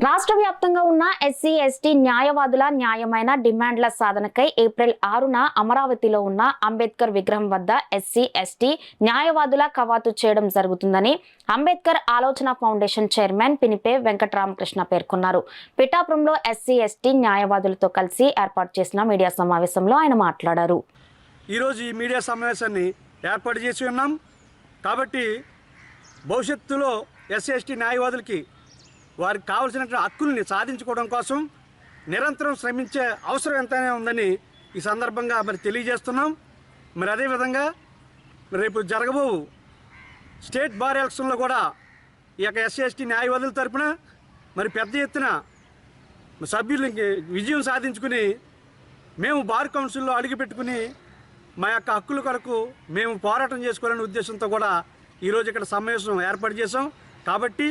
రాష్ట్ర వ్యాప్తంగా ఉన్న ఎస్సీ ఎస్టీ న్యాయవాదుల న్యాయమైన డిమాండ్ల సాధనకై ఏప్రిల్ 6న అమరావతిలో ఉన్న అంబేద్కర్ విగ్రహం వద్ద ఎస్సీ ఎస్టీ న్యాయవాదుల కవాతు చేయడం జరుగుతుందని అంబేద్కర్ ఆలోచన ఫౌండేషన్ చైర్మన్ పినిపే వెంకటరామకృష్ణ పేర్కొన్నారు. పిఠాపురంలో ఎస్సీ ఎస్టీ న్యాయవాదులతో కలిసి ఏర్పాటు చేసిన మీడియా సమావేశంలో ఆయన మాట్లాడారు. ఈరోజు ఈ మీడియా సమావేశాన్ని ఏర్పాటు చేసి ఉన్నాం కాబట్టి భవిష్యత్తులో ఎస్సీ ఎస్టీ న్యాయవాదులకి వారికి కావాల్సినటువంటి హక్కుల్ని సాధించుకోవడం కోసం నిరంతరం శ్రమించే అవసరం ఎంతైనా ఉందని ఈ సందర్భంగా తెలియజేస్తున్నాం. అదేవిధంగా రేపు జరగబో స్టేట్ బార్ ఎలక్షన్లో కూడా ఈ యొక్క ఎస్సీ ఎస్టీ న్యాయవాదుల తరపున పెద్ద ఎత్తున సభ్యులకి విజయం సాధించుకుని మేము బార్ కౌన్సిల్లో అడుగుపెట్టుకుని మా యొక్క హక్కుల కొరకు మేము పోరాటం చేసుకోవాలనే ఉద్దేశంతో కూడా ఈరోజు ఇక్కడ సమావేశం ఏర్పాటు చేసాం. కాబట్టి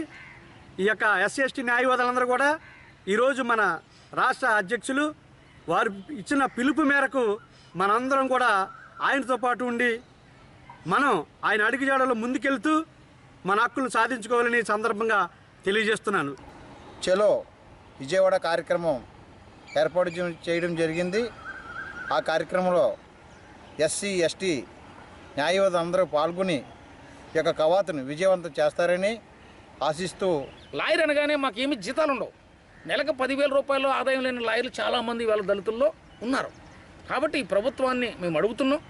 ఈ యొక్క ఎస్సీ ఎస్టీ న్యాయవాదులందరూ కూడా ఈరోజు మన రాష్ట్ర అధ్యక్షులు వారు ఇచ్చిన పిలుపు మేరకు మనందరం కూడా ఆయనతో పాటు ఉండి మనం ఆయన అడుగుజాడలో ముందుకెళ్తూ మన హక్కులను సాధించుకోవాలని సందర్భంగా తెలియజేస్తున్నాను. చలో విజయవాడ కార్యక్రమం ఏర్పాటు చేయడం జరిగింది. ఆ కార్యక్రమంలో ఎస్సీ ఎస్టీ న్యాయవాదులు అందరూ పాల్గొని ఈ యొక్క కవాతును విజయవంతం చేస్తారని ఆశిస్తూ, లాయర్ అనగానే మాకేమి జీతాలు ఉండవు. నెలకు 10,000 రూపాయలు ఆదాయం లేని లాయర్లు చాలామంది వాళ్ళ దళితుల్లో ఉన్నారు. కాబట్టి ఈ ప్రభుత్వాన్ని మేము అడుగుతున్నాం,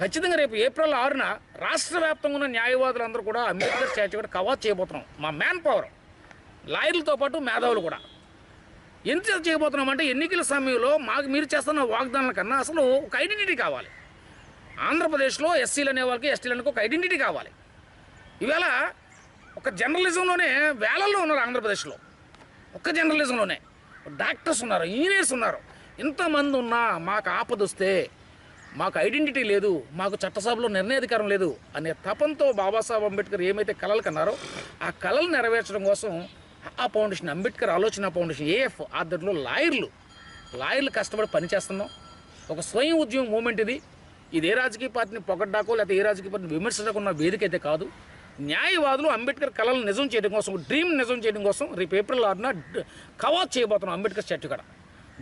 ఖచ్చితంగా రేపు ఏప్రిల్ 6న రాష్ట్ర వ్యాప్తంగా ఉన్న న్యాయవాదులందరూ కూడా అంబేద్కర్ స్టాచ్యూ కూడా కవాత్ చేయబోతున్నాం. మా మ్యాన్ పవర్ లాయర్లతో పాటు మేధావులు కూడా ఎంత చేయబోతున్నామంటే ఎన్నికల సమయంలో మాకు మీరు చేస్తున్న వాగ్దానాల కన్నా అసలు ఒక ఐడెంటిటీ కావాలి. ఆంధ్రప్రదేశ్లో ఎస్సీలు అనే వాళ్ళకి ఎస్టీలు అనే ఒక ఐడెంటిటీ కావాలి. ఇవాళ ఒక జర్నలిజంలోనే వేలల్లో ఉన్నారు. ఆంధ్రప్రదేశ్లో ఒక్క జర్నలిజంలోనే డాక్టర్స్ ఉన్నారు, ఇంజనీర్స్ ఉన్నారు. ఇంతమంది ఉన్నా మాకు ఆపదొస్తే మాకు ఐడెంటిటీ లేదు, మాకు చట్టసభలో నిర్ణయాధికారం లేదు అనే తపంతో బాబాసాహెబ్ అంబేద్కర్ ఏమైతే కలలు కన్నారో ఆ కళలు నెరవేర్చడం కోసం ఆ ఫౌండేషన్, అంబేద్కర్ ఆలోచన ఫౌండేషన్ ఏఎఫ్ ఆధ్వర్యంలో లాయర్లు కష్టపడి పనిచేస్తున్నాం. ఒక స్వయం ఉద్యమం మూమెంట్ ఇది. ఏ రాజకీయ పార్టీని పొగడ్డాకో లేకపోతే ఏ రాజకీయ పార్టీని విమర్శించకుండా ఉన్న వేదిక అయితే కాదు. న్యాయవాదులు అంబేద్కర్ కళలను నిజం చేయడం కోసం, డ్రీమ్ నిజం చేయడం కోసం రేపు ఏప్రిల్ 6న కవాత్ చేయబోతున్నాం అంబేద్కర్ స్టాట్యూ కాడ.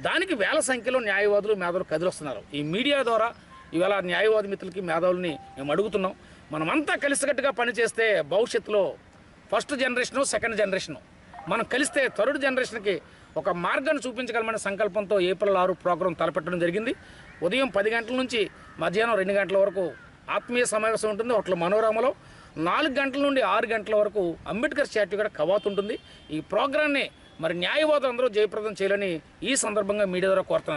దానికి వేల సంఖ్యలో న్యాయవాదులు మేధావులు కదిలొస్తున్నారు. ఈ మీడియా ద్వారా ఇవాళ న్యాయవాది మిత్రులకి మేధావుల్ని మేము అడుగుతున్నాం, మనమంతా కలిసికట్టుగా పనిచేస్తే భవిష్యత్తులో ఫస్ట్ జనరేషను సెకండ్ జనరేషను మనం కలిస్తే థర్డ్ జనరేషన్కి ఒక మార్గాన్ని చూపించగలమనే సంకల్పంతో ఏప్రిల్ 6 ప్రోగ్రాం తలపెట్టడం జరిగింది. ఉదయం 10 గంటల నుంచి మధ్యాహ్నం 2 గంటల వరకు ఆత్మీయ సమావేశం ఉంటుంది. హోటల్ మనోరమలో 4 గంటల నుండి 6 గంటల వరకు అంబేద్కర్ స్టాట్యూ కూడా కవాతు ఉంటుంది. ఈ ప్రోగ్రాన్ని న్యాయవాదులు అందరూ జయప్రదం చేయాలని ఈ సందర్భంగా మీడియా ద్వారా కోరుతున్నాను.